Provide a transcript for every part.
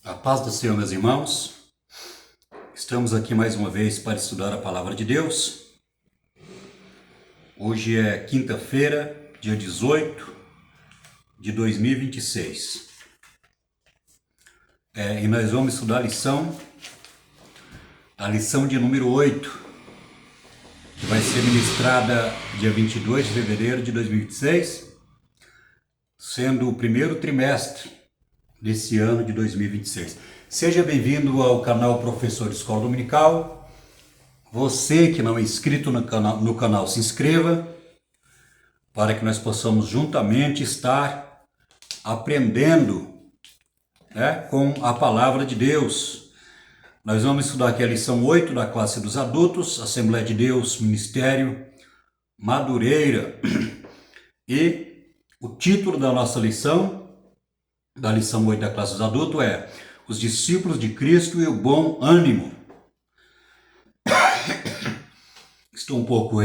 A paz do Senhor, meus irmãos. Estamos aqui mais uma vez para estudar a Palavra de Deus. Hoje é quinta-feira, dia 18 de 2026. E nós vamos estudar a lição de número 8, que vai ser ministrada dia 22 de fevereiro de 2026, sendo o primeiro trimestre desse ano de 2026. Seja bem-vindo ao canal Professor de Escola Dominical. Você que não é inscrito no canal, se inscreva para que nós possamos juntamente estar aprendendo, com a Palavra de Deus. Nós vamos estudar aqui a lição 8 da classe dos adultos, Assembleia de Deus, Ministério Madureira. E o título da nossa lição, da lição 8 da classe dos adultos, é Os Discípulos de Cristo e o Bom Ânimo. Estou um pouco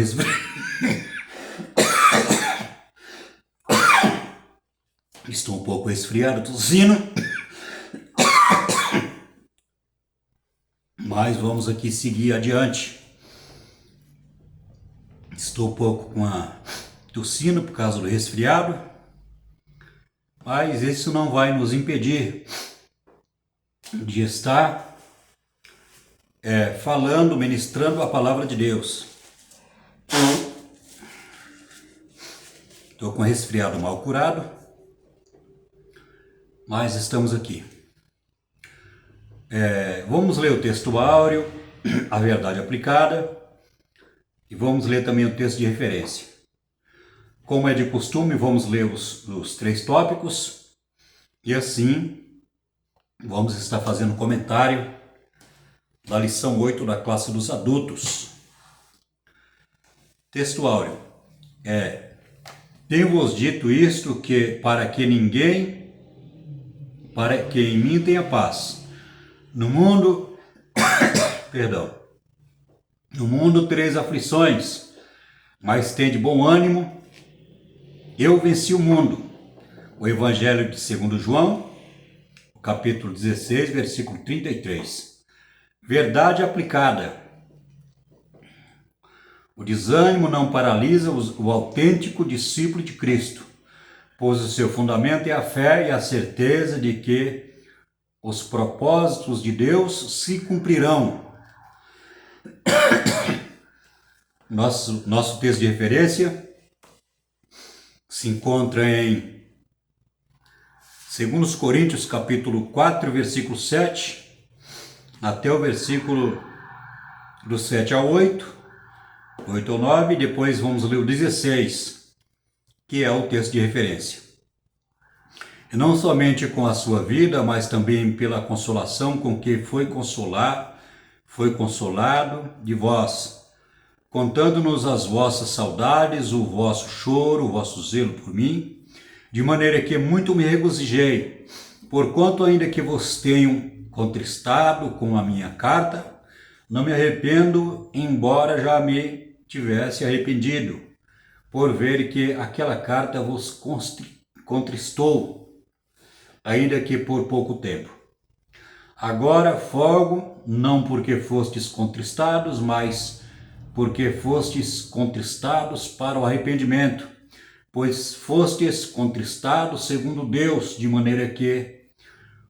resfriado, tossindo. Mas vamos aqui seguir adiante. Estou um pouco tossindo por causa do resfriado, mas isso não vai nos impedir de estar falando, ministrando a palavra de Deus. Estou com resfriado mal curado, mas estamos aqui. Vamos ler o texto áureo, a verdade aplicada, e vamos ler também o texto de referência. Como é de costume, vamos ler os 3 tópicos, e assim vamos estar fazendo comentário da lição 8 da classe dos adultos. Texto áureo. Tenho-vos dito isto, para que em mim tenha paz. No mundo tereis aflições, mas tende bom ânimo, eu venci o mundo. O Evangelho de 2 João, capítulo 16, versículo 33. Verdade aplicada. O desânimo não paralisa o autêntico discípulo de Cristo, pois o seu fundamento é a fé e a certeza de que os propósitos de Deus se cumprirão. Nosso texto de referência se encontra em 2 Coríntios, capítulo 4, versículo 7, até o versículo do 7 ao 8, 8 ao 9, e depois vamos ler o 16, que é o texto de referência. E não somente com a sua vida, mas também pela consolação com que foi consolado de vós, contando-nos as vossas saudades, o vosso choro, o vosso zelo por mim, de maneira que muito me regozijei, porquanto ainda que vos tenho contristado com a minha carta, não me arrependo, embora já me tivesse arrependido, por ver que aquela carta vos contristou, ainda que por pouco tempo. Agora folgo, não porque fostes contristados, mas porque fostes contristados para o arrependimento, pois fostes contristados segundo Deus, de maneira que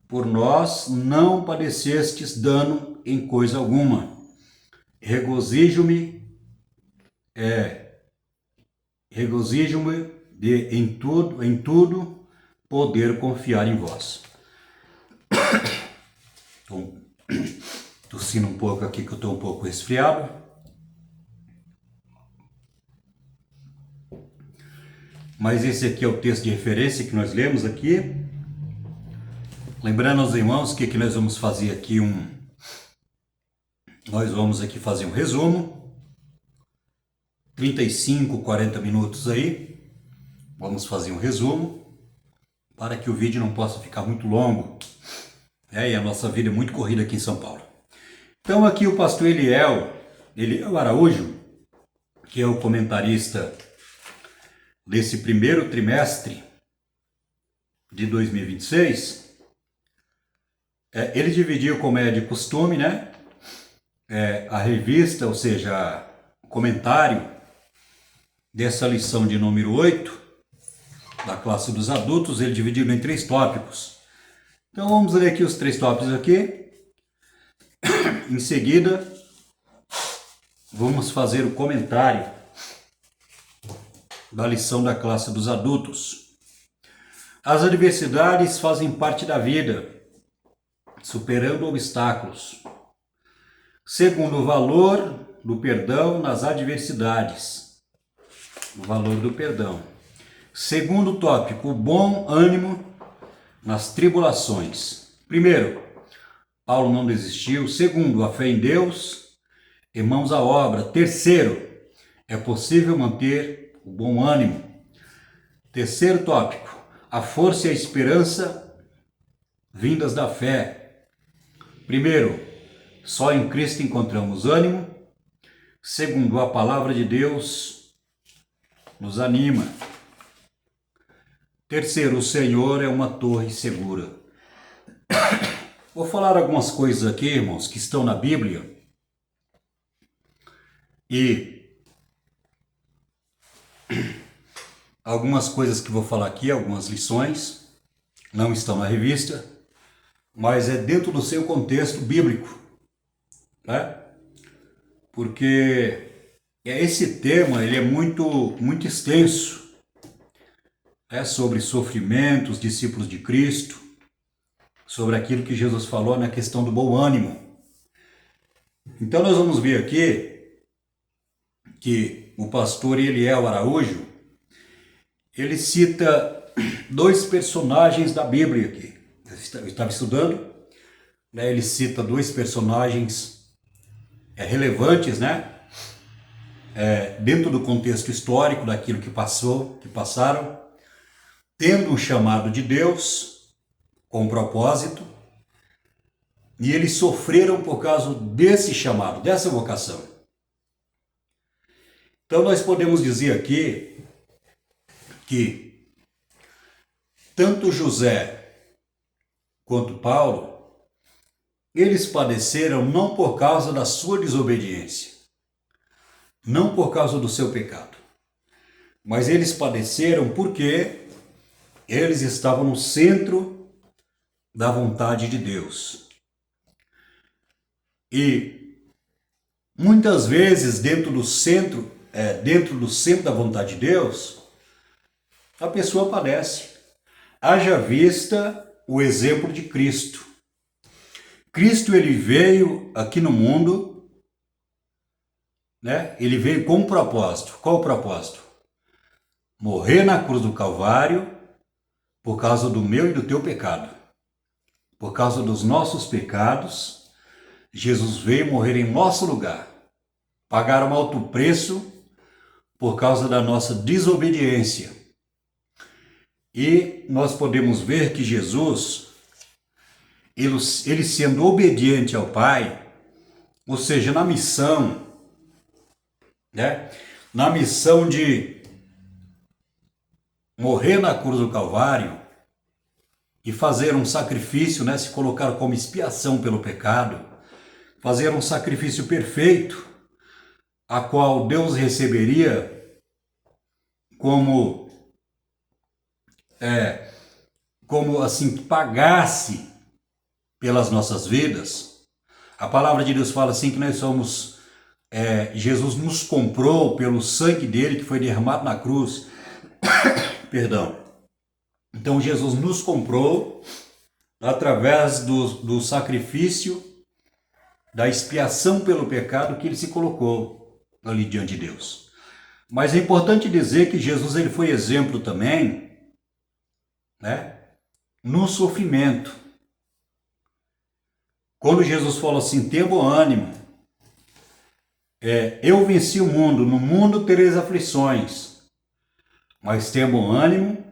por nós não padecestes dano em coisa alguma. Regozijo-me de em tudo poder confiar em vós. Estou tossindo um pouco aqui, que eu estou um pouco resfriado. Mas esse aqui é o texto de referência que nós lemos aqui. Lembrando aos irmãos que nós vamos fazer aqui fazer um resumo. 35, 40 minutos aí. Vamos fazer um resumo para que o vídeo não possa ficar muito longo. E a nossa vida é muito corrida aqui em São Paulo. Então aqui o pastor Eliel Araújo, que é o comentarista desse primeiro trimestre de 2026, Ele dividiu, como é de costume, né? A revista, ou seja, o comentário dessa lição de número 8, da classe dos adultos, ele dividiu em 3 tópicos. Então vamos ler aqui os 3 tópicos aqui. Em seguida, vamos fazer o comentário da lição da classe dos adultos. As adversidades fazem parte da vida, superando obstáculos. Segundo, o valor do perdão nas adversidades. O valor do perdão. Segundo tópico, o bom ânimo nas tribulações. Primeiro, Paulo não desistiu. Segundo, a fé em Deus e mãos à obra. Terceiro, é possível manter o bom ânimo. Terceiro tópico, a força e a esperança vindas da fé. Primeiro, só em Cristo encontramos ânimo. Segundo, a palavra de Deus nos anima. Terceiro, o Senhor é uma torre segura. Vou falar algumas coisas aqui, irmãos, que estão na Bíblia. E algumas coisas que vou falar aqui, algumas lições, não estão na revista, mas é dentro do seu contexto bíblico, né? Porque esse tema ele é muito extenso, sobre sofrimento, os discípulos de Cristo, sobre aquilo que Jesus falou na questão do bom ânimo. Então nós vamos ver aqui que o pastor Eliel Araújo, ele cita 2 personagens da Bíblia aqui. Eu estava estudando, né? Ele cita 2 personagens relevantes, né? Dentro do contexto histórico daquilo que passaram, tendo um chamado de Deus com propósito, e eles sofreram por causa desse chamado, dessa vocação. Então nós podemos dizer aqui que tanto José quanto Paulo, eles padeceram não por causa da sua desobediência, não por causa do seu pecado, mas eles padeceram porque eles estavam no centro da vontade de Deus. E muitas vezes dentro do centro da vontade de Deus, a pessoa padece. Haja vista o exemplo de Cristo. Cristo ele veio aqui no mundo, né? Ele veio com um propósito. Qual o propósito? Morrer na cruz do Calvário por causa do meu e do teu pecado. Por causa dos nossos pecados, Jesus veio morrer em nosso lugar. Pagar um alto preço por causa da nossa desobediência. E nós podemos ver que Jesus, ele sendo obediente ao Pai, ou seja, na missão, né? Na missão de morrer na cruz do Calvário e fazer um sacrifício, né? Se colocar como expiação pelo pecado, fazer um sacrifício perfeito, a qual Deus receberia como assim, pagasse pelas nossas vidas. A palavra de Deus fala assim que nós somos, Jesus nos comprou pelo sangue dele que foi derramado na cruz. Perdão. Então Jesus nos comprou através do sacrifício, da expiação pelo pecado que ele se colocou ali diante de Deus. Mas é importante dizer que Jesus ele foi exemplo também, né, no sofrimento. Quando Jesus falou assim, tenha bom ânimo, eu venci o mundo, no mundo tereis aflições, mas tenha bom ânimo,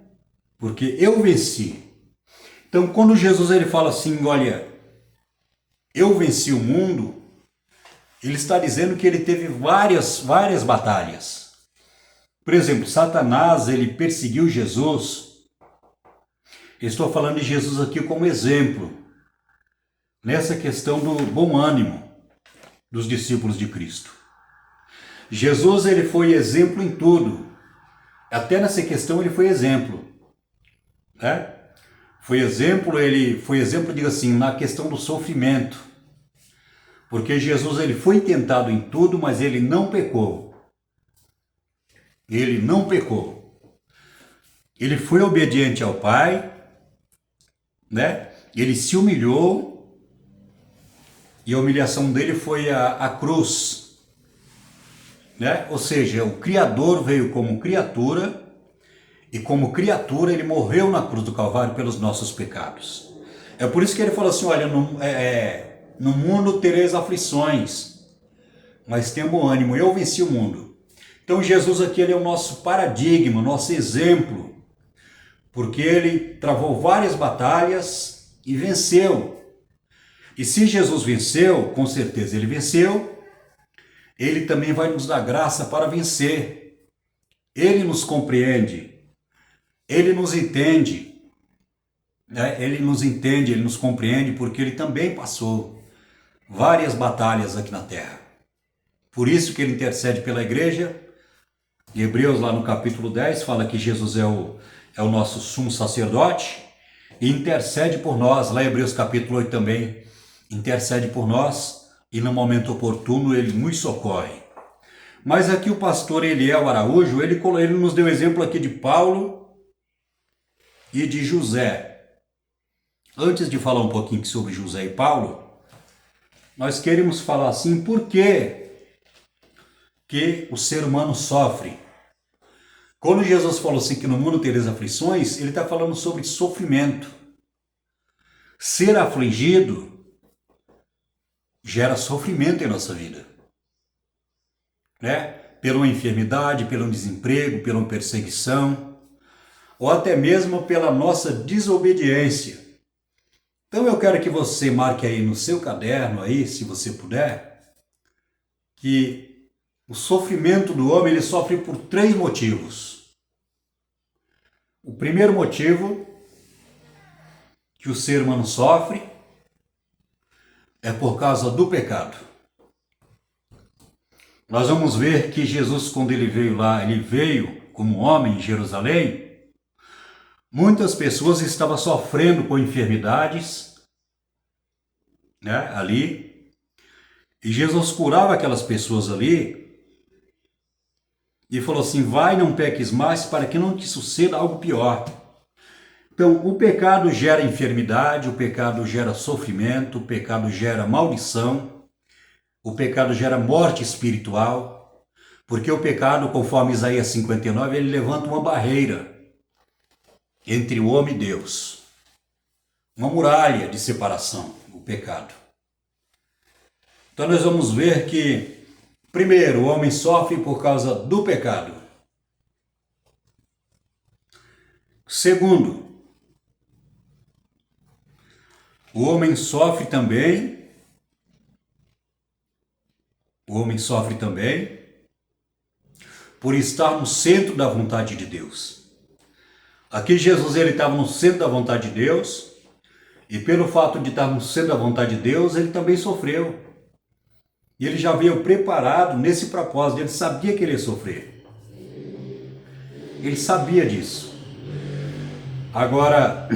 porque eu venci. Então quando Jesus ele fala assim, olha, eu venci o mundo, ele está dizendo que ele teve várias batalhas. Por exemplo, Satanás, ele perseguiu Jesus. Estou falando de Jesus aqui como exemplo. nessa questão do bom ânimo dos discípulos de Cristo. Jesus, ele foi exemplo em tudo. Até nessa questão ele foi exemplo, né? Ele foi exemplo, diga assim, na questão do sofrimento. Porque Jesus, ele foi tentado em tudo, mas ele não pecou. Ele não pecou. Ele foi obediente ao Pai, né? Ele se humilhou, e a humilhação dele foi a cruz, né? Ou seja, o Criador veio como criatura, e como criatura ele morreu na cruz do Calvário pelos nossos pecados. É por isso que ele falou assim, olha, no mundo tereis aflições, mas tenha bom ânimo, eu venci o mundo. Então Jesus aqui, ele é o nosso paradigma, o nosso exemplo, porque ele travou várias batalhas e venceu. E se Jesus venceu, com certeza ele venceu, ele também vai nos dar graça para vencer. Ele nos compreende, ele nos entende, né? Ele nos compreende, porque ele também passou várias batalhas aqui na terra. Por isso que ele intercede pela igreja. Em Hebreus, lá no capítulo 10, fala que Jesus é o nosso sumo sacerdote e intercede por nós. Lá em Hebreus capítulo 8 também, intercede por nós e no momento oportuno ele nos socorre. Mas aqui o pastor Eliel Araújo, ele nos deu exemplo aqui de Paulo e de José. Antes de falar um pouquinho sobre José e Paulo, nós queremos falar assim, por que o ser humano sofre? Quando Jesus falou assim que no mundo tereis aflições, ele está falando sobre sofrimento. Ser afligido gera sofrimento em nossa vida, né? Pela enfermidade, pelo desemprego, pela perseguição, ou até mesmo pela nossa desobediência. Então eu quero que você marque aí no seu caderno, aí, se você puder, que o sofrimento do homem, ele sofre por 3 motivos. O primeiro motivo que o ser humano sofre é por causa do pecado. Nós vamos ver que Jesus, quando ele veio lá, ele veio como homem em Jerusalém. Muitas pessoas estavam sofrendo com enfermidades, né, ali. E Jesus curava aquelas pessoas ali e falou assim, vai, não peques mais para que não te suceda algo pior. Então, o pecado gera enfermidade, o pecado gera sofrimento, o pecado gera maldição, o pecado gera morte espiritual, porque o pecado, conforme Isaías 59, ele levanta uma barreira entre o homem e Deus. Uma muralha de separação, o pecado. Então nós vamos ver que, primeiro, o homem sofre por causa do pecado. Segundo, o homem sofre também por estar no centro da vontade de Deus. Aqui Jesus, ele estava no centro da vontade de Deus, e pelo fato de estar no centro da vontade de Deus, ele também sofreu. E ele já veio preparado nesse propósito, ele sabia que ele ia sofrer. Ele sabia disso. Agora,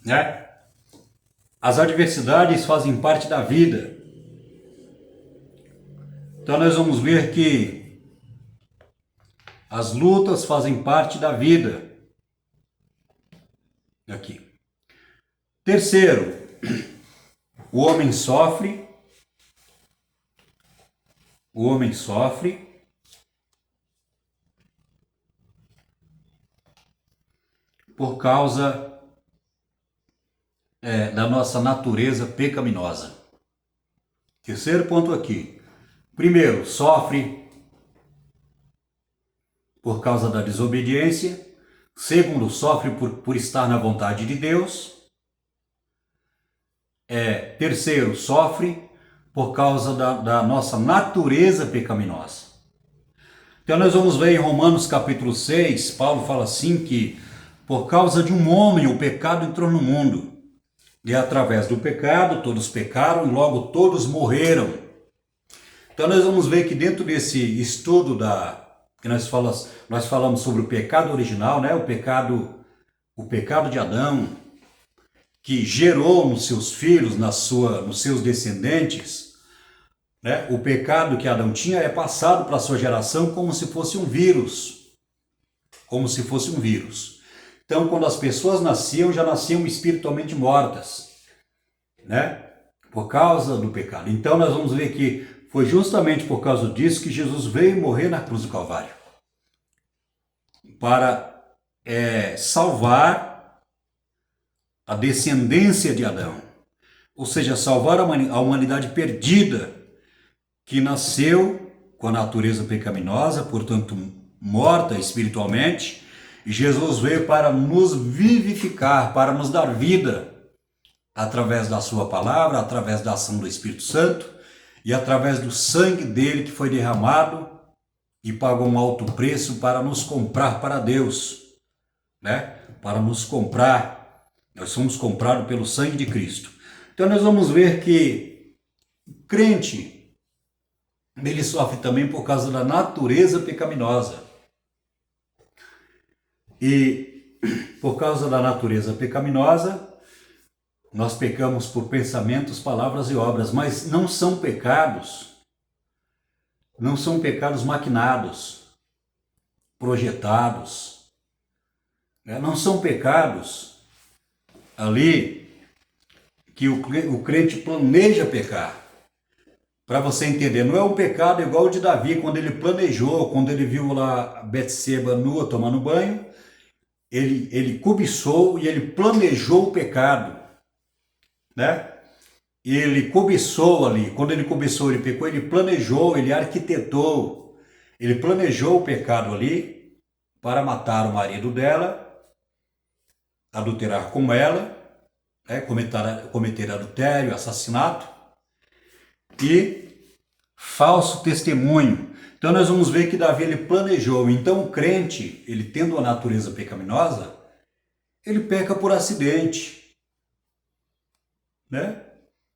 né? As adversidades fazem parte da vida. Então nós vamos ver que as lutas fazem parte da vida. Aqui. Terceiro, o homem sofre por causa da nossa natureza pecaminosa. Terceiro ponto aqui. Primeiro, sofre por causa da desobediência. Segundo, sofre por estar na vontade de Deus. Terceiro, sofre por causa da nossa natureza pecaminosa. Então nós vamos ver em Romanos capítulo 6, Paulo fala assim que por causa de um homem o pecado entrou no mundo. E através do pecado, todos pecaram e logo todos morreram. Então nós vamos ver que dentro desse estudo que nós falamos sobre o pecado original, né? O pecado de Adão, que gerou nos seus filhos, nos seus descendentes, né? O pecado que Adão tinha é passado para a sua geração como se fosse um vírus. Como se fosse um vírus. Então, quando as pessoas nasciam, já nasciam espiritualmente mortas, né? Por causa do pecado. Então, nós vamos ver que foi justamente por causa disso que Jesus veio morrer na cruz do Calvário. Para salvar a descendência de Adão. Ou seja, salvar a humanidade perdida, que nasceu com a natureza pecaminosa, portanto morta espiritualmente, e Jesus veio para nos vivificar, para nos dar vida, através da sua palavra, através da ação do Espírito Santo, e através do sangue dele que foi derramado e pagou um alto preço para nos comprar para Deus, né? Para nos comprar, nós somos comprados pelo sangue de Cristo. Então nós vamos ver que o crente, ele sofre também por causa da natureza pecaminosa. E por causa da natureza pecaminosa, nós pecamos por pensamentos, palavras e obras, mas não são pecados maquinados, projetados, né? Não são pecados ali que o crente planeja pecar. Para você entender, não é um pecado igual o de Davi, quando ele planejou, quando ele viu lá Betseba nua tomando banho, ele cobiçou e ele planejou o pecado, né? Ele cobiçou ali, quando ele cobiçou, ele pecou, ele planejou, ele arquitetou, ele planejou o pecado ali para matar o marido dela, adulterar com ela, né? Cometer adultério, assassinato e falso testemunho. Então nós vamos ver que Davi ele planejou. Então o crente, ele tendo a natureza pecaminosa, ele peca por acidente, né?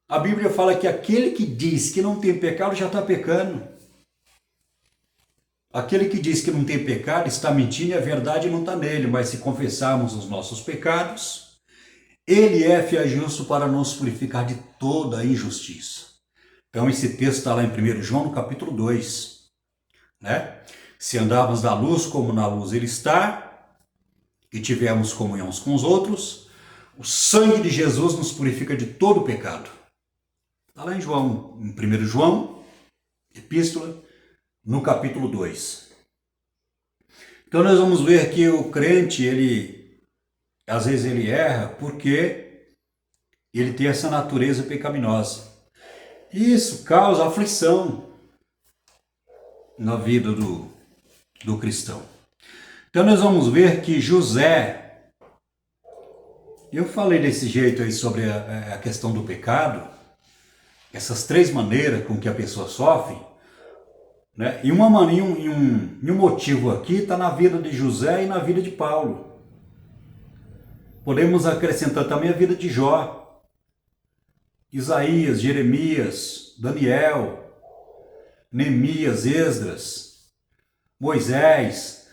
A Bíblia fala que aquele que diz que não tem pecado já está pecando. Aquele que diz que não tem pecado está mentindo e a verdade não está nele. Mas se confessarmos os nossos pecados, ele é fiel e justo para nos purificar de toda a injustiça. Então esse texto está lá em 1 João, no capítulo 2. Né? Se andarmos na luz como na luz ele está, e tivermos comunhão uns com os outros, o sangue de Jesus nos purifica de todo o pecado. Está lá em João, em 1 João, epístola, no capítulo 2. Então nós vamos ver que o crente, às vezes ele erra porque ele tem essa natureza pecaminosa. Isso causa aflição na vida do cristão. Então nós vamos ver que José, eu falei desse jeito aí sobre a questão do pecado, essas três maneiras com que a pessoa sofre, né? E um motivo aqui está na vida de José e na vida de Paulo. Podemos acrescentar também a vida de Jó, Isaías, Jeremias, Daniel, Neemias, Esdras, Moisés.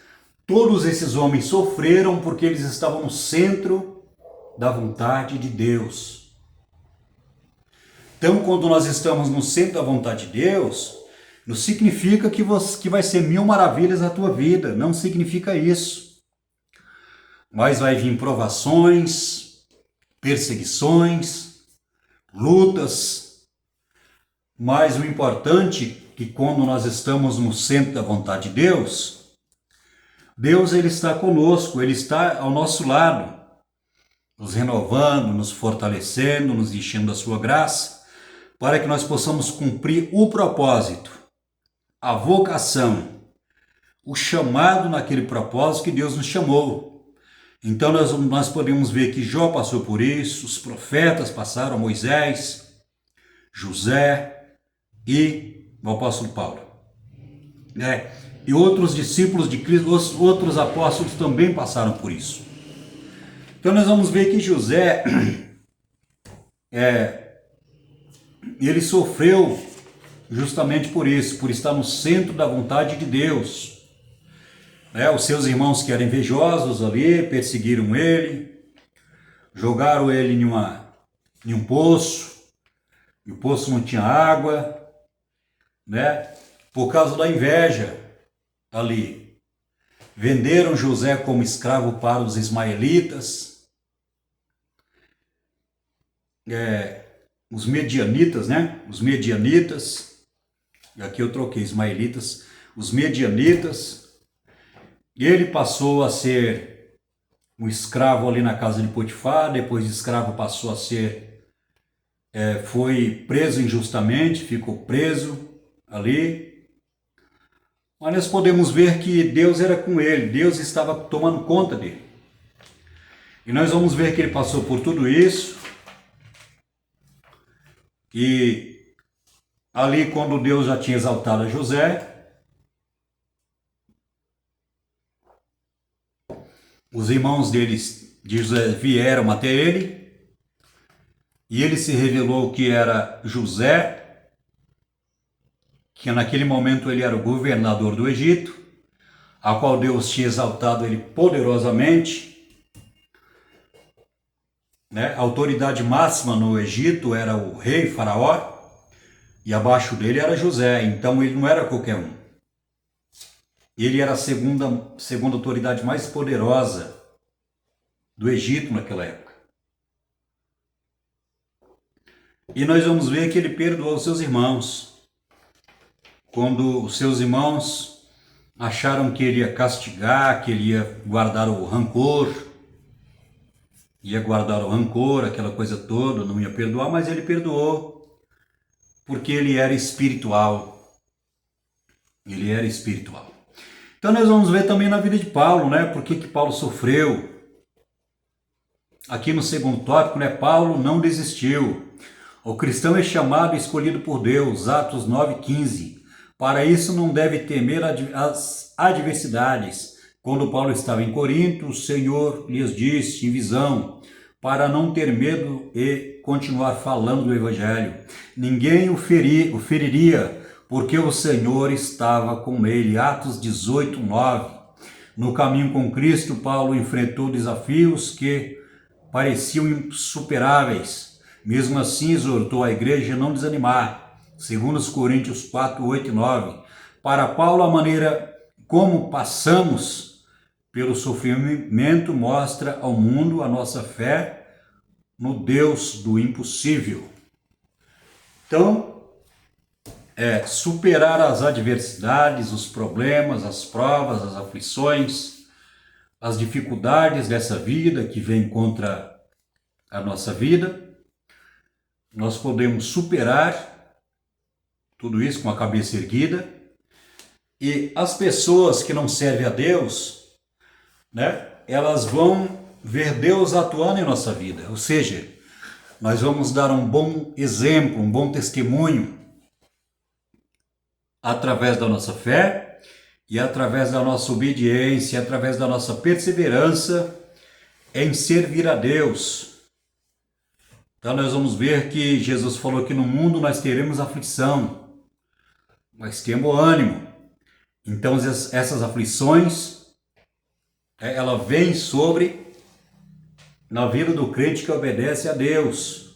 Todos esses homens sofreram porque eles estavam no centro da vontade de Deus. Então, quando nós estamos no centro da vontade de Deus, não significa que vai ser 1000 maravilhas na tua vida. Não significa isso. Mas vai vir provações, perseguições, lutas. Mas o importante é que quando nós estamos no centro da vontade de Deus, Deus ele está conosco, ele está ao nosso lado, nos renovando, nos fortalecendo, nos enchendo da sua graça, para que nós possamos cumprir o propósito, a vocação, o chamado naquele propósito que Deus nos chamou. Então nós podemos ver que Jó passou por isso, os profetas passaram, Moisés, José e o apóstolo Paulo. E outros discípulos de Cristo, outros apóstolos também passaram por isso. Então nós vamos ver que José, ele sofreu justamente por isso, por estar no centro da vontade de Deus. Os seus irmãos que eram invejosos ali, perseguiram ele, jogaram ele em um poço, e o poço não tinha água, por causa da inveja ali. Venderam José como escravo para os ismaelitas, os medianitas, os medianitas, e aqui eu troquei ismaelitas, os medianitas. Ele passou a ser um escravo ali na casa de Potifar, depois de escravo passou a ser, foi preso injustamente, ficou preso ali. Mas nós podemos ver que Deus era com ele, Deus estava tomando conta dele. E nós vamos ver que ele passou por tudo isso. E ali, quando Deus já tinha exaltado a José, os irmãos de José vieram até ele, e ele se revelou que era José, que naquele momento ele era o governador do Egito, a qual Deus tinha exaltado ele poderosamente. A autoridade máxima no Egito era o rei Faraó, e abaixo dele era José, então ele não era qualquer um. Ele era a segunda autoridade mais poderosa do Egito naquela época. E nós vamos ver que ele perdoou os seus irmãos. Quando os seus irmãos acharam que ele ia castigar, que ele ia guardar o rancor, aquela coisa toda, não ia perdoar, mas ele perdoou, porque ele era espiritual. Ele era espiritual. Então nós vamos ver também na vida de Paulo, por que Paulo sofreu. Aqui no segundo tópico, Paulo não desistiu. O cristão é chamado e escolhido por Deus, Atos 9,15. Para isso não deve temer as adversidades. Quando Paulo estava em Corinto, o Senhor lhes disse em visão, para não ter medo e continuar falando do Evangelho. Ninguém o feriria, porque o Senhor estava com ele. Atos 18:9. No caminho com Cristo, Paulo enfrentou desafios que pareciam insuperáveis. Mesmo assim, exortou a igreja a não desanimar. 2 Coríntios 4:8 e 9. Para Paulo, a maneira como passamos pelo sofrimento mostra ao mundo a nossa fé no Deus do impossível. Então, superar as adversidades, os problemas, as provas, as aflições, as dificuldades dessa vida que vem contra a nossa vida, nós podemos superar tudo isso com a cabeça erguida. E as pessoas que não servem a Deus, elas vão ver Deus atuando em nossa vida, ou seja, nós vamos dar um bom exemplo, um bom testemunho através da nossa fé e através da nossa obediência, através da nossa perseverança em servir a Deus. Então nós vamos ver que Jesus falou que no mundo nós teremos aflição, mas temos ânimo. Então essas aflições, ela vem na vida do crente que obedece a Deus.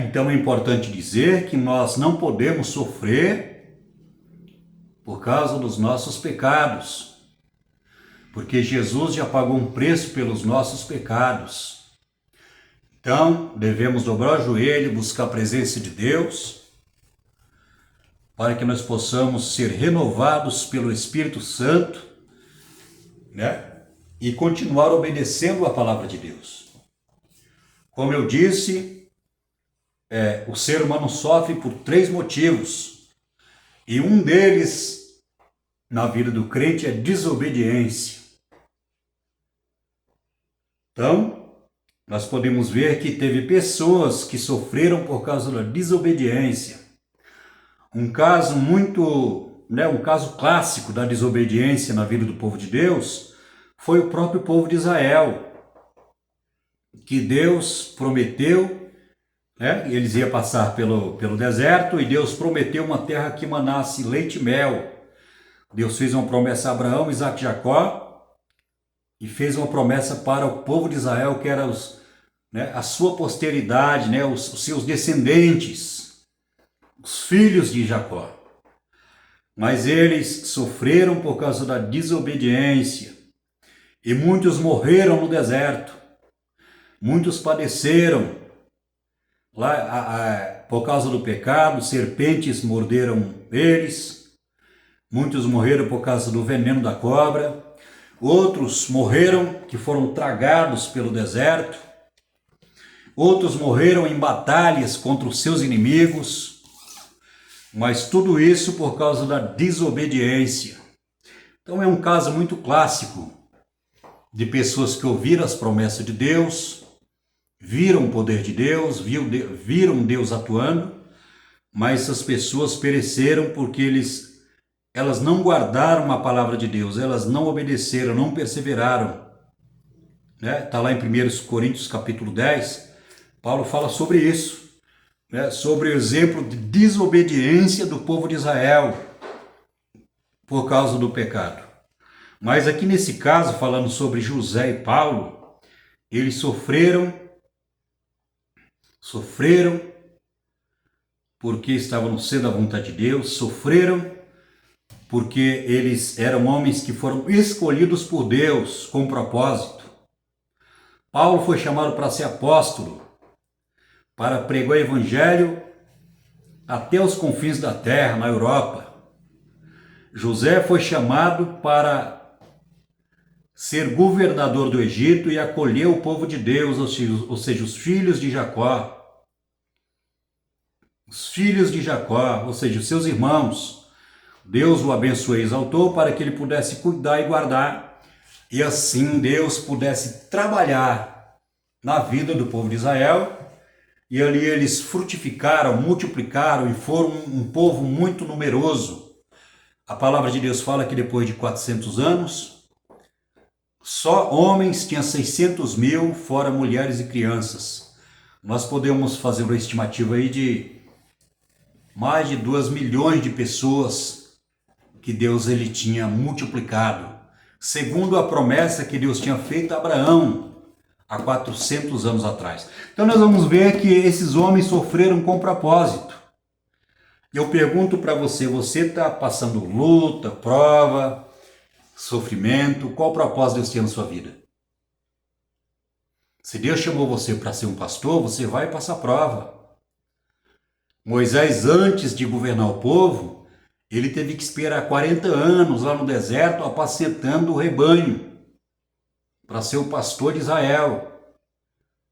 Então é importante dizer que nós não podemos sofrer por causa dos nossos pecados, porque Jesus já pagou um preço pelos nossos pecados. Então devemos dobrar o joelho, buscar a presença de Deus, para que nós possamos ser renovados pelo Espírito Santo, e continuar obedecendo a palavra de Deus. Como eu disse, o ser humano sofre por 3 motivos, e um deles na vida do crente é desobediência. Então, nós podemos ver que teve pessoas que sofreram por causa da desobediência. Um caso um caso clássico da desobediência na vida do povo de Deus foi o próprio povo de Israel. que Deus prometeu, né? Eles iam passar pelo deserto e Deus prometeu uma terra que manasse leite e mel. Deus fez uma promessa a Abraão, Isaque e Jacó e fez uma promessa para o povo de Israel, que era a sua posteridade, né? Os seus descendentes, os filhos de Jacó. Mas eles sofreram por causa da desobediência e muitos morreram no deserto. Muitos padeceram lá por causa do pecado, serpentes morderam eles. Muitos morreram por causa do veneno da cobra. Outros morreram que foram tragados pelo deserto. Outros morreram em batalhas contra os seus inimigos. Mas tudo isso por causa da desobediência. Então é um caso muito clássico de pessoas que ouviram as promessas de Deus, viram o poder de Deus, viram Deus atuando, mas essas pessoas pereceram porque elas não guardaram a palavra de Deus, elas não obedeceram, não perseveraram. Está lá em 1 Coríntios capítulo 10, Paulo fala sobre isso, sobre o exemplo de desobediência do povo de Israel por causa do pecado. Mas aqui nesse caso, falando sobre José e Paulo, eles sofreram porque estavam no centro da vontade de Deus, sofreram porque eles eram homens que foram escolhidos por Deus com propósito. Paulo foi chamado para ser apóstolo, para pregar o evangelho até os confins da terra, na Europa. José foi chamado para ser governador do Egito e acolher o povo de Deus, ou seja, os filhos de Jacó. Os filhos de Jacó, ou seja, os seus irmãos. Deus o abençoou e exaltou para que ele pudesse cuidar e guardar, e assim Deus pudesse trabalhar na vida do povo de Israel, e ali eles frutificaram, multiplicaram e foram um povo muito numeroso. A palavra de Deus fala que depois de 400 anos, só homens tinham 600 mil, fora mulheres e crianças. Nós podemos fazer uma estimativa aí de mais de 2 milhões de pessoas que Deus ele tinha multiplicado, segundo a promessa que Deus tinha feito a Abraão há 400 anos atrás. Então nós vamos ver que esses homens sofreram com propósito. Eu pergunto para você, você está passando luta, prova, sofrimento, qual propósito Deus tem na sua vida? Se Deus chamou você para ser um pastor, você vai passar prova. Moisés, antes de governar o povo, ele teve que esperar 40 anos lá no deserto, apacentando o rebanho, para ser o pastor de Israel,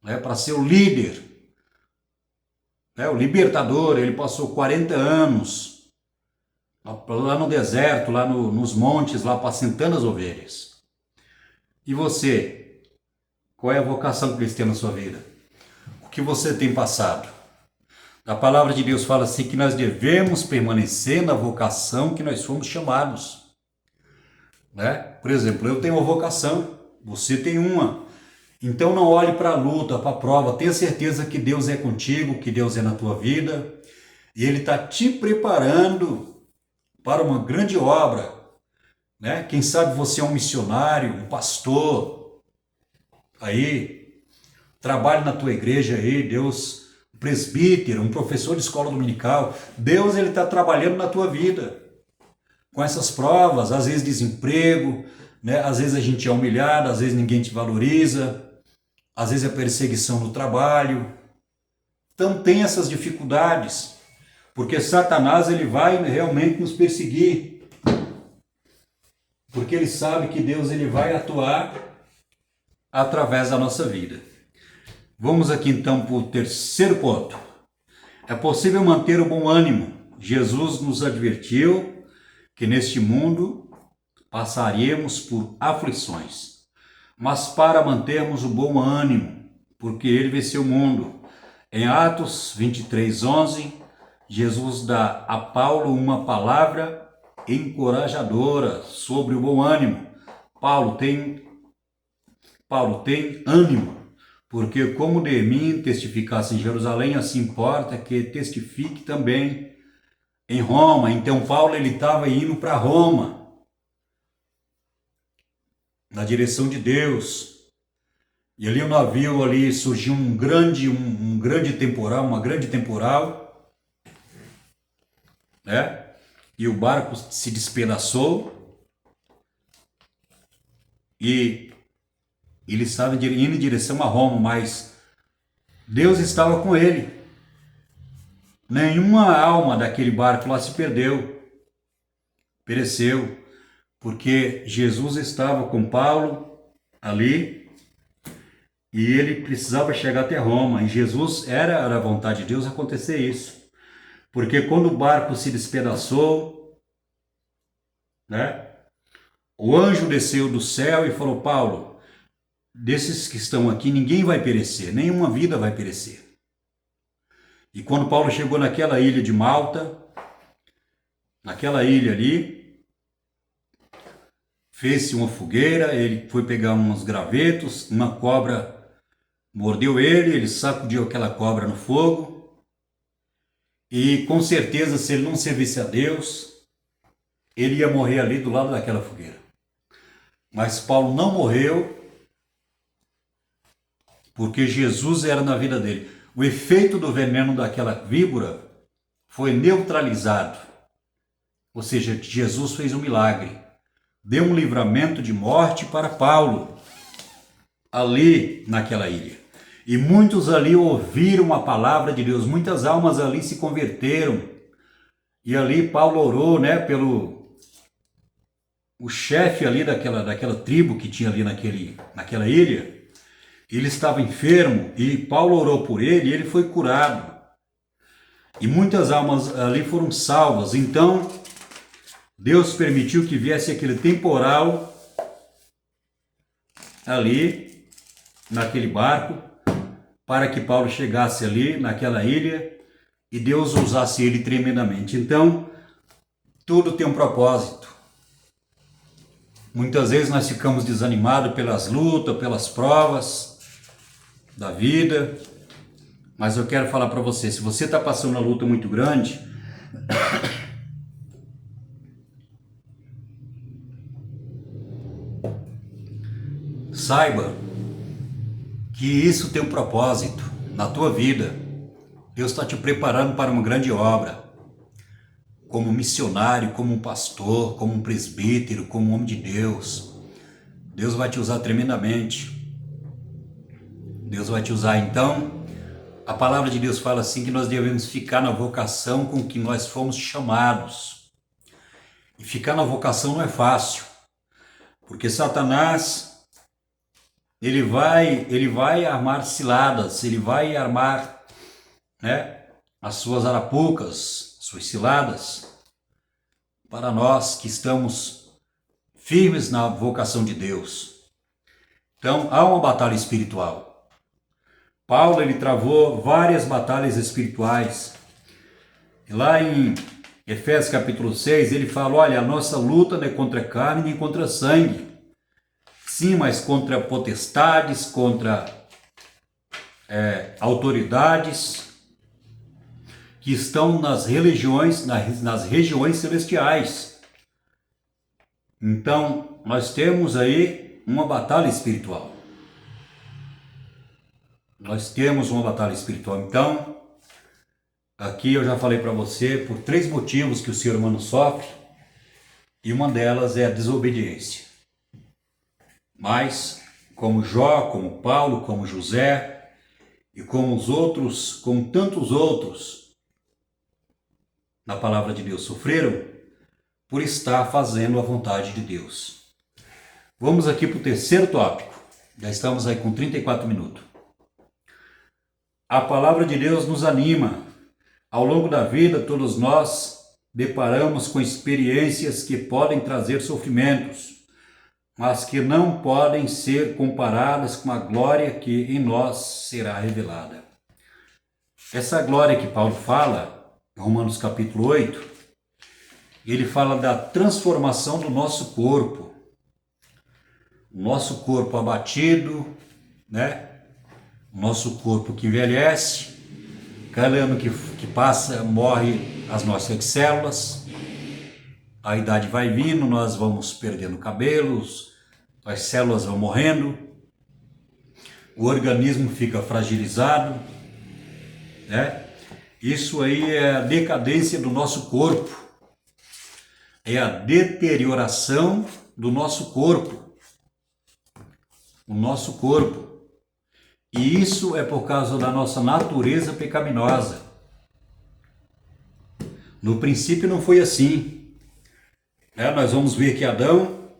para ser o líder, o libertador. Ele passou 40 anos lá no deserto, lá nos montes, lá apacentando as ovelhas. E você, qual é a vocação que Deus tem na sua vida? O que você tem passado? A palavra de Deus fala assim que nós devemos permanecer na vocação que nós fomos chamados. Por exemplo, eu tenho uma vocação, você tem uma. Então não olhe para a luta, para a prova, tenha certeza que Deus é contigo, que Deus é na tua vida, e Ele está te preparando para uma grande obra. Quem sabe você é um missionário, um pastor, aí, trabalhe na tua igreja aí, Deus... presbítero, um professor de escola dominical, Deus ele está trabalhando na tua vida, com essas provas, às vezes desemprego, às vezes a gente é humilhado, às vezes ninguém te valoriza, às vezes é perseguição no trabalho. Então tem essas dificuldades, porque Satanás ele vai realmente nos perseguir, porque ele sabe que Deus ele vai atuar através da nossa vida. Vamos aqui então para o terceiro ponto. É possível manter o bom ânimo. Jesus nos advertiu que neste mundo passaríamos por aflições, mas para mantermos o bom ânimo, porque Ele venceu o mundo. Em Atos 23:11, Jesus dá a Paulo uma palavra encorajadora sobre o bom ânimo. Paulo tem ânimo, porque como de mim testificasse em Jerusalém, assim importa que testifique também em Roma. Então Paulo ele estava indo para Roma, na direção de Deus. E ali o navio ali surgiu um grande temporal, uma grande temporal, né? E o barco se despedaçou e ele estava indo em direção a Roma, mas Deus estava com ele. Nenhuma alma daquele barco lá se perdeu, pereceu, porque Jesus estava com Paulo ali e ele precisava chegar até Roma. E Jesus era a vontade de Deus acontecer isso, porque quando o barco se despedaçou, né? O anjo desceu do céu e falou: Paulo, desses que estão aqui, ninguém vai perecer, nenhuma vida vai perecer. E quando Paulo chegou naquela ilha de Malta, naquela ilha ali, fez-se uma fogueira, ele foi pegar uns gravetos, uma cobra mordeu ele, ele sacudiu aquela cobra no fogo, e com certeza, se ele não servisse a Deus, ele ia morrer ali do lado daquela fogueira. Mas Paulo não morreu, porque Jesus era na vida dele. O efeito do veneno daquela víbora foi neutralizado. Ou seja, Jesus fez um milagre. Deu um livramento de morte para Paulo, ali naquela ilha. E muitos ali ouviram a palavra de Deus. Muitas almas ali se converteram. E ali Paulo orou, né, pelo o chefe ali daquela tribo que tinha ali naquela ilha. Ele estava enfermo e Paulo orou por ele e ele foi curado. E muitas almas ali foram salvas. Então, Deus permitiu que viesse aquele temporal ali, naquele barco, para que Paulo chegasse ali, naquela ilha, e Deus usasse ele tremendamente. Então, tudo tem um propósito. Muitas vezes nós ficamos desanimados pelas lutas, pelas provas da vida, mas eu quero falar para você, se você está passando uma luta muito grande, saiba que isso tem um propósito na tua vida. Deus está te preparando para uma grande obra, como missionário, como um pastor, como um presbítero, como um homem de Deus. Deus vai te usar tremendamente. Deus vai te usar. Então, a palavra de Deus fala assim que nós devemos ficar na vocação com que nós fomos chamados. E ficar na vocação não é fácil, porque Satanás, ele vai armar ciladas, ele vai armar, né, as suas arapucas, suas ciladas, para nós que estamos firmes na vocação de Deus. Então, há uma batalha espiritual. Paulo, ele travou várias batalhas espirituais. E lá em Efésios capítulo 6, ele fala: olha, a nossa luta não é contra carne nem contra sangue. Sim, mas contra potestades, contra autoridades que estão nas regiões celestiais. Então, nós temos aí uma batalha espiritual. Nós temos uma batalha espiritual. Então, aqui eu já falei para você por 3 motivos que o ser humano sofre, e uma delas é a desobediência. Mas, como Jó, como Paulo, como José, e como os outros, como tantos outros, na palavra de Deus sofreram, por estar fazendo a vontade de Deus. Vamos aqui para o terceiro tópico. Já estamos aí com 34 minutos. A palavra de Deus nos anima. Ao longo da vida, todos nós deparamos com experiências que podem trazer sofrimentos, mas que não podem ser comparadas com a glória que em nós será revelada. Essa glória que Paulo fala, em Romanos capítulo 8, ele fala da transformação do nosso corpo. O nosso corpo abatido, né? o nosso corpo que envelhece, cada ano que passa morre as nossas células, a idade vai vindo, nós vamos perdendo cabelos, as células vão morrendo, o organismo fica fragilizado, né? Isso aí é a decadência do nosso corpo, é a deterioração do nosso corpo, o nosso corpo. E isso é por causa da nossa natureza pecaminosa. No princípio não foi assim. Nós vamos ver que Adão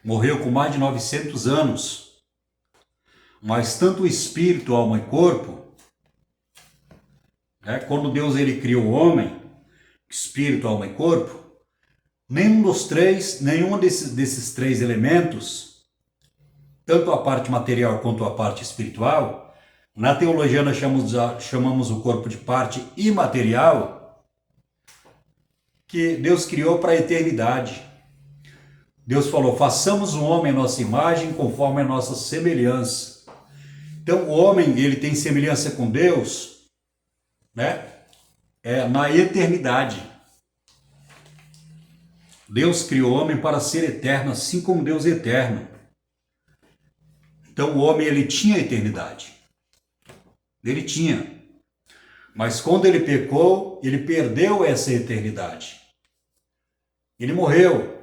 morreu com mais de 900 anos. Mas tanto o espírito, alma e corpo, quando Deus ele criou o homem, espírito, alma e corpo, nenhum desses três elementos, tanto a parte material quanto a parte espiritual, na teologia nós chamamos o corpo de parte imaterial, que Deus criou para a eternidade. Deus falou, façamos o homem à nossa imagem, conforme a nossa semelhança. Então o homem, ele tem semelhança com Deus, na eternidade. Deus criou o homem para ser eterno, assim como Deus é eterno. Então o homem, ele tinha eternidade. Ele tinha. Mas quando ele pecou, ele perdeu essa eternidade. Ele morreu.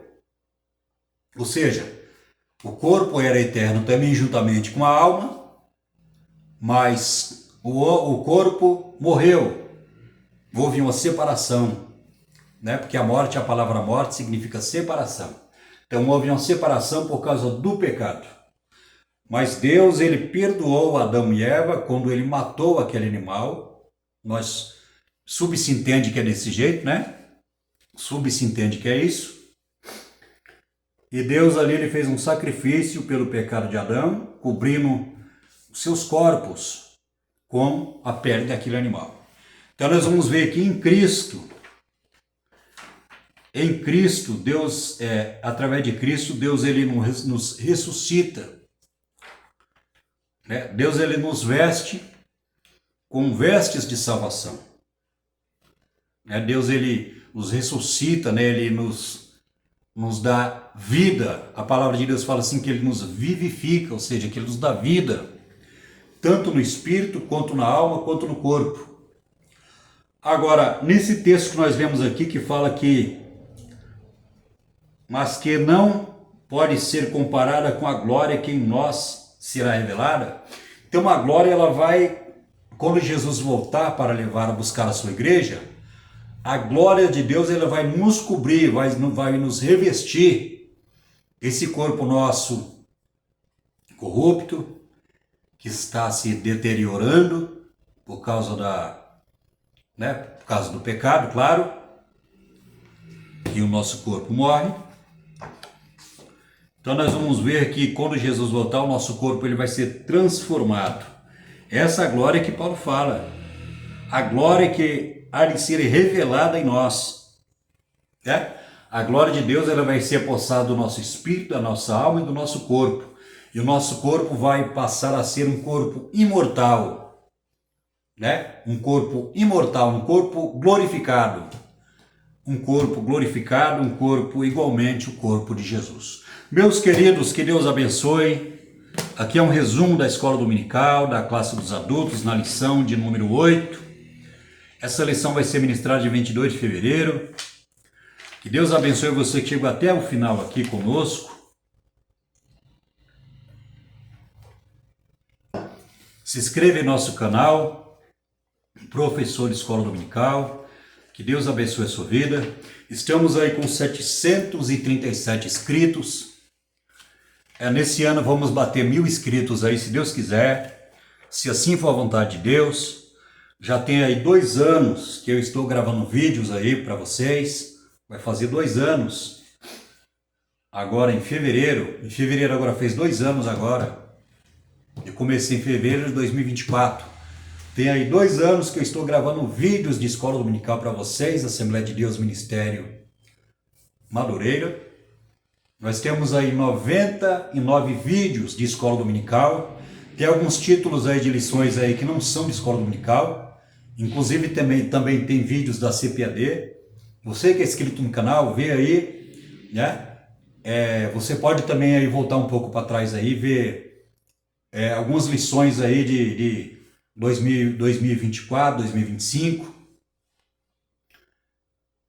Ou seja, o corpo era eterno também juntamente com a alma, mas o corpo morreu. Houve uma separação, porque a morte, a palavra morte significa separação. Então houve uma separação por causa do pecado. Mas Deus, ele perdoou Adão e Eva quando ele matou aquele animal. Nós subentende que é desse jeito, Subentende que é isso. E Deus ali, ele fez um sacrifício pelo pecado de Adão, cobrindo os seus corpos com a pele daquele animal. Então nós vamos ver que em Cristo, Deus, através de Cristo, Deus ele nos ressuscita. Deus ele nos veste com vestes de salvação. Deus ele nos ressuscita, ele nos dá vida. A palavra de Deus fala assim que ele nos vivifica, ou seja, que ele nos dá vida, tanto no espírito, quanto na alma, quanto no corpo. Agora, nesse texto que nós vemos aqui, que fala que, mas que não pode ser comparada com a glória que em nós será revelada. Então a glória, ela vai, quando Jesus voltar para levar a buscar a sua igreja, a glória de Deus, ela vai nos cobrir, vai nos revestir. Esse corpo nosso corrupto, que está se deteriorando por causa por causa do pecado, claro, e o nosso corpo morre. Então nós vamos ver que quando Jesus voltar, o nosso corpo ele vai ser transformado. Essa glória que Paulo fala, a glória que há de ser revelada em nós. A glória de Deus, ela vai ser possada do nosso espírito, da nossa alma e do nosso corpo. E o nosso corpo vai passar a ser um corpo imortal. Um corpo imortal, um corpo glorificado. Um corpo glorificado, um corpo igualmente o corpo de Jesus. Meus queridos, que Deus abençoe. Aqui é um resumo da escola dominical, da classe dos adultos, na lição de número 8. Essa lição vai ser ministrada dia 22 de fevereiro. Que Deus abençoe você que chegou até o final aqui conosco. Se inscreva em nosso canal, Professor de Escola Dominical. Que Deus abençoe a sua vida. Estamos aí com 737 inscritos. Nesse ano vamos bater 1000 inscritos aí, se Deus quiser. Se assim for a vontade de Deus. Já tem aí 2 anos que eu estou gravando vídeos aí para vocês. Vai fazer 2 anos. Agora em fevereiro. Em fevereiro agora fez 2 anos agora. Eu comecei em fevereiro de 2024. Tem aí 2 anos que eu estou gravando vídeos de escola dominical para vocês, Assembleia de Deus Ministério Madureira. Nós temos aí 99 vídeos de escola dominical. Tem alguns títulos aí de lições aí que não são de escola dominical. Inclusive também tem vídeos da CPAD. Você que é inscrito no canal, vê aí, né? Você pode também aí voltar um pouco para trás aí, ver algumas lições aí de 2024, 2025.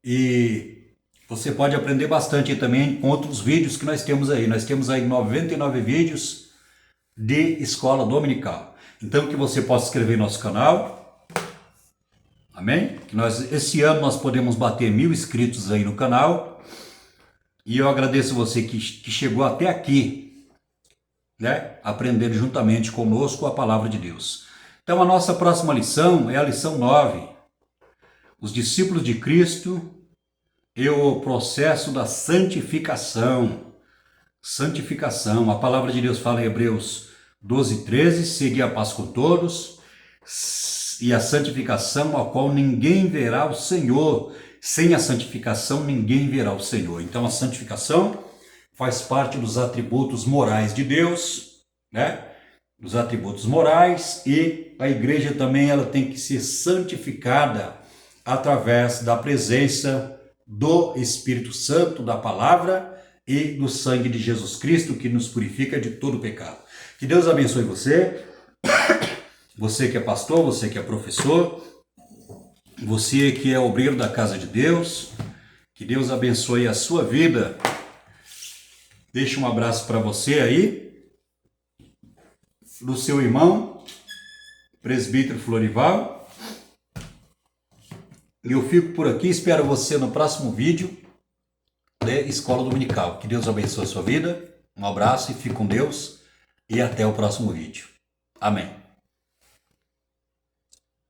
E você pode aprender bastante também com outros vídeos que nós temos aí. Nós temos aí 99 vídeos de escola dominical. Então que você possa inscrever no nosso canal. Amém? Que esse ano nós podemos bater 1000 inscritos aí no canal. E eu agradeço você que chegou até aqui, né? Aprendendo juntamente conosco a palavra de Deus. Então a nossa próxima lição é a lição 9. Os discípulos de Cristo e o processo da santificação. Santificação. A palavra de Deus fala em Hebreus 12:13, segui a paz com todos, e a santificação, a qual ninguém verá o Senhor. Sem a santificação, ninguém verá o Senhor. Então, a santificação faz parte dos atributos morais de Deus, né? Dos atributos morais, e a igreja também ela tem que ser santificada através da presença do Espírito Santo, da palavra e do sangue de Jesus Cristo, que nos purifica de todo pecado. Que Deus abençoe você, você que é pastor, você que é professor, você que é obreiro da casa de Deus. Que Deus abençoe a sua vida. Deixa um abraço para você aí, do seu irmão, presbítero Florival. E eu fico por aqui, espero você no próximo vídeo de Escola Dominical. Que Deus abençoe a sua vida. Um abraço e fique com Deus. E até o próximo vídeo. Amém.